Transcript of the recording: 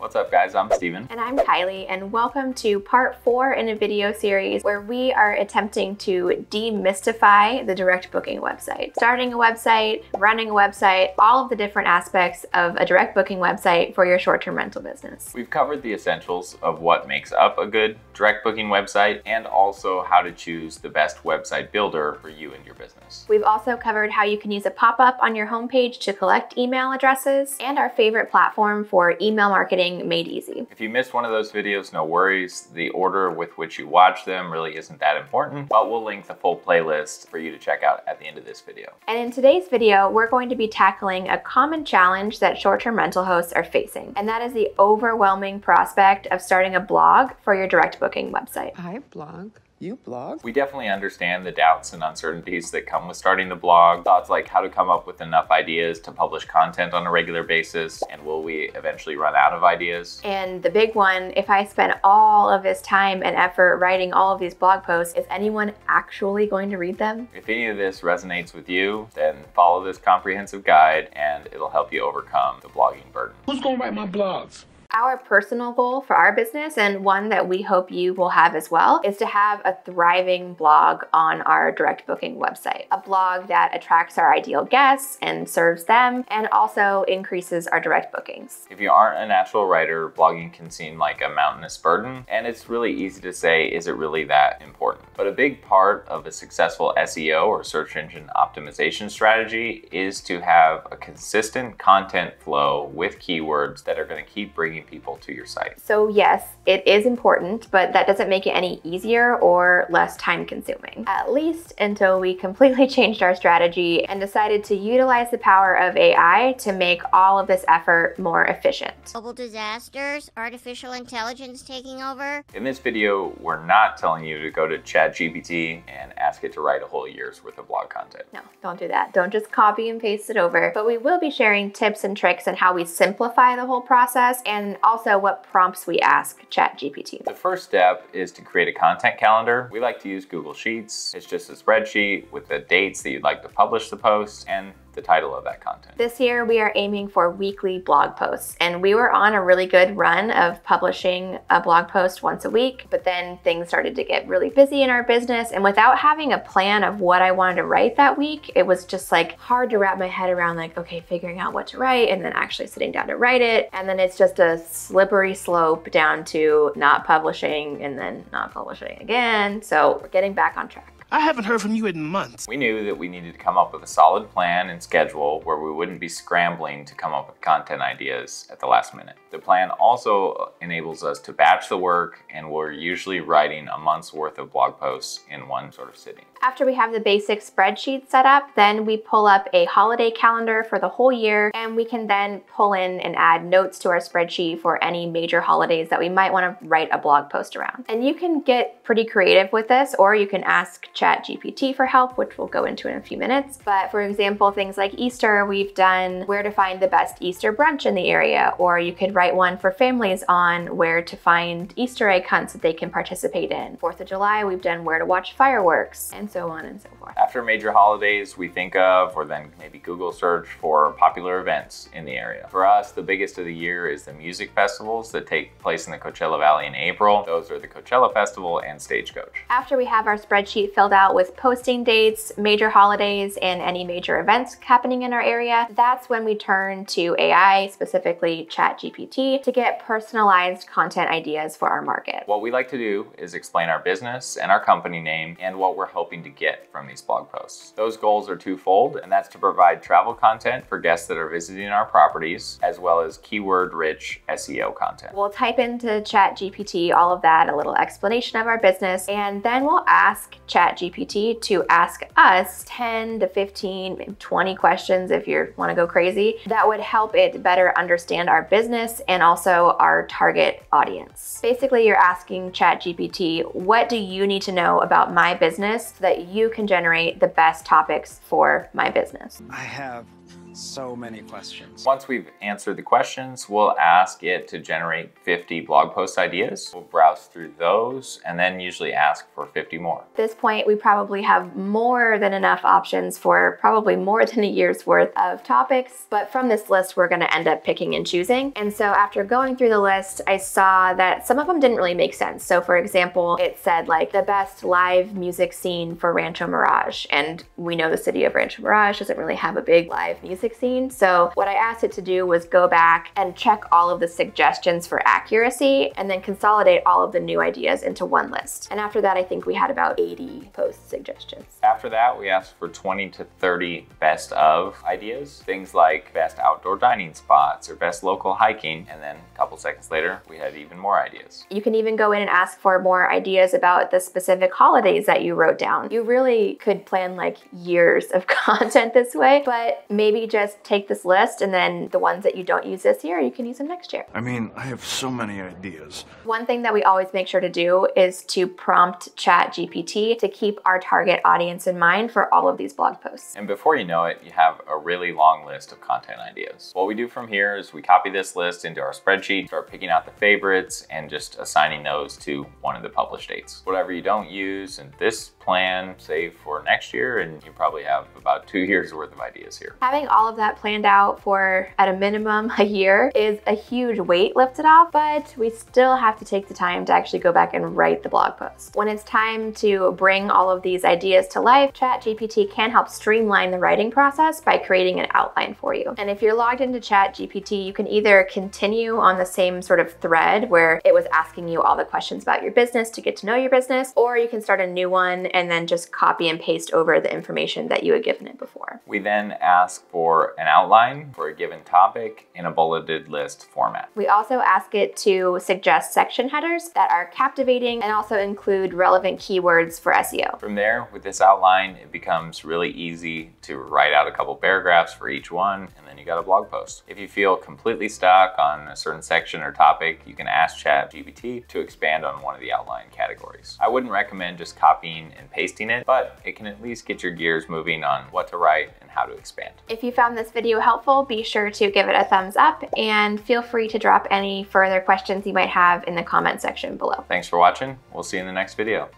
What's up guys, I'm Steven. And I'm Kylie, and welcome to part 4 in a video series where we are attempting to demystify the direct booking website. Starting a website, running a website, all of the different aspects of a direct booking website for your short-term rental business. We've covered the essentials of what makes up a good direct booking website and also how to choose the best website builder for you and your business. We've also covered how you can use a pop-up on your homepage to collect email addresses and our favorite platform for email marketing made easy. If you missed one of those videos, no worries. The order with which you watch them really isn't that important, but we'll link the full playlist for you to check out at the end of this video. And in today's video, we're going to be tackling a common challenge that short-term rental hosts are facing, and that is the overwhelming prospect of starting a blog for your direct booking website. I blog. You blog? We definitely understand the doubts and uncertainties that come with starting the blog. Thoughts like how to come up with enough ideas to publish content on a regular basis, and will we eventually run out of ideas? And the big one, if I spend all of this time and effort writing all of these blog posts, is anyone actually going to read them? If any of this resonates with you, then follow this comprehensive guide and it'll help you overcome the blogging burden. Who's gonna write my blogs? Our personal goal for our business, and one that we hope you will have as well, is to have a thriving blog on our direct booking website. A blog that attracts our ideal guests and serves them, and also increases our direct bookings. If you aren't a natural writer, blogging can seem like a mountainous burden, and it's really easy to say, is it really that important? But a big part of a successful SEO or search engine optimization strategy is to have a consistent content flow with keywords that are going to keep bringing people to your site. So yes, it is important, but that doesn't make it any easier or less time consuming. At least until we completely changed our strategy and decided to utilize the power of AI to make all of this effort more efficient. Global disasters, artificial intelligence taking over. In this video, we're not telling you to go to ChatGPT and ask it to write a whole year's worth of blog content. No, don't do that. Don't just copy and paste it over. But we will be sharing tips and tricks on how we simplify the whole process, and also what prompts we ask ChatGPT. The first step is to create a content calendar. We like to use Google Sheets. It's just a spreadsheet with the dates that you'd like to publish the post and the title of that content. This year we are aiming for weekly blog posts, and we were on a really good run of publishing a blog post once a week, but then things started to get really busy in our business, and without having a plan of what I wanted to write that week, it was just like hard to wrap my head around, like, okay, figuring out what to write and then actually sitting down to write it, and then it's just a slippery slope down to not publishing and then not publishing again. So we're getting back on track. I haven't heard from you in months. We knew that we needed to come up with a solid plan and schedule where we wouldn't be scrambling to come up with content ideas at the last minute. The plan also enables us to batch the work, and we're usually writing a month's worth of blog posts in one sort of sitting. After we have the basic spreadsheet set up, then we pull up a holiday calendar for the whole year, and we can then pull in and add notes to our spreadsheet for any major holidays that we might want to write a blog post around. And you can get pretty creative with this, or you can ask ChatGPT for help, which we'll go into in a few minutes. But for example, things like Easter, we've done where to find the best Easter brunch in the area, or you could write one for families on where to find Easter egg hunts that they can participate in. 4th of July, we've done where to watch fireworks, and so on and so forth. After major holidays, we think of, or then maybe Google search for popular events in the area. For us, the biggest of the year is the music festivals that take place in the Coachella Valley in April. Those are the Coachella Festival and Stagecoach. After we have our spreadsheet filled out with posting dates, major holidays, and any major events happening in our area, that's when we turn to AI, specifically ChatGPT, to get personalized content ideas for our market. What we like to do is explain our business and our company name and what we're hoping to get from these blog posts. Those goals are twofold, and that's to provide travel content for guests that are visiting our properties, as well as keyword-rich SEO content. We'll type into ChatGPT all of that, a little explanation of our business, and then we'll ask ChatGPT to ask us 10 to 15, maybe 20 questions if you want to go crazy, that would help it better understand our business and also our target audience. Basically, you're asking ChatGPT, what do you need to know about my business so that you can generate the best topics for my business? I have so many questions. Once we've answered the questions, we'll ask it to generate 50 blog post ideas. We'll browse through those and then usually ask for 50 more. At this point, we probably have more than enough options for probably more than a year's worth of topics, but from this list, we're gonna end up picking and choosing. And so after going through the list, I saw that some of them didn't really make sense. So for example, it said like the best live music scene for Rancho Mirage. And we know the city of Rancho Mirage doesn't really have a big live music scene. So what I asked it to do was go back and check all of the suggestions for accuracy and then consolidate all of the new ideas into one list. And after that, I think we had about 80 post suggestions. After that, we asked for 20 to 30 best of ideas. Things like best outdoor dining spots or best local hiking. And then a couple seconds later, we had even more ideas. You can even go in and ask for more ideas about the specific holidays that you wrote down. You really could plan like years of content this way, but maybe just take this list and then the ones that you don't use this year, you can use them next year. I mean, I have so many ideas. One thing that we always make sure to do is to prompt ChatGPT to keep our target audience in mind for all of these blog posts. And before you know it, you have a really long list of content ideas. What we do from here is we copy this list into our spreadsheet, start picking out the favorites, and just assigning those to one of the published dates. Whatever you don't use in this plan, save for next year, and you probably have about 2 years worth of ideas here. Having all of that planned out for, at a minimum, a year is a huge weight lifted off, but we still have to take the time to actually go back and write the blog post. When it's time to bring all of these ideas to life, ChatGPT can help streamline the writing process by creating an outline for you. And if you're logged into ChatGPT, you can either continue on the same sort of thread where it was asking you all the questions about your business to get to know your business, or you can start a new one and then just copy and paste over the information that you had given it before. We then ask for an outline for a given topic in a bulleted list format. We also ask it to suggest section headers that are captivating and also include relevant keywords for SEO. From there, with this outline, it becomes really easy to write out a couple paragraphs for each one, and then you got a blog post. If you feel completely stuck on a certain section or topic, you can ask ChatGPT to expand on one of the outline categories. I wouldn't recommend just copying and pasting it, but it can at least get your gears moving on what to write and how to expand. If you found this video helpful, be sure to give it a thumbs up and feel free to drop any further questions you might have in the comment section below. Thanks for watching. We'll see you in the next video.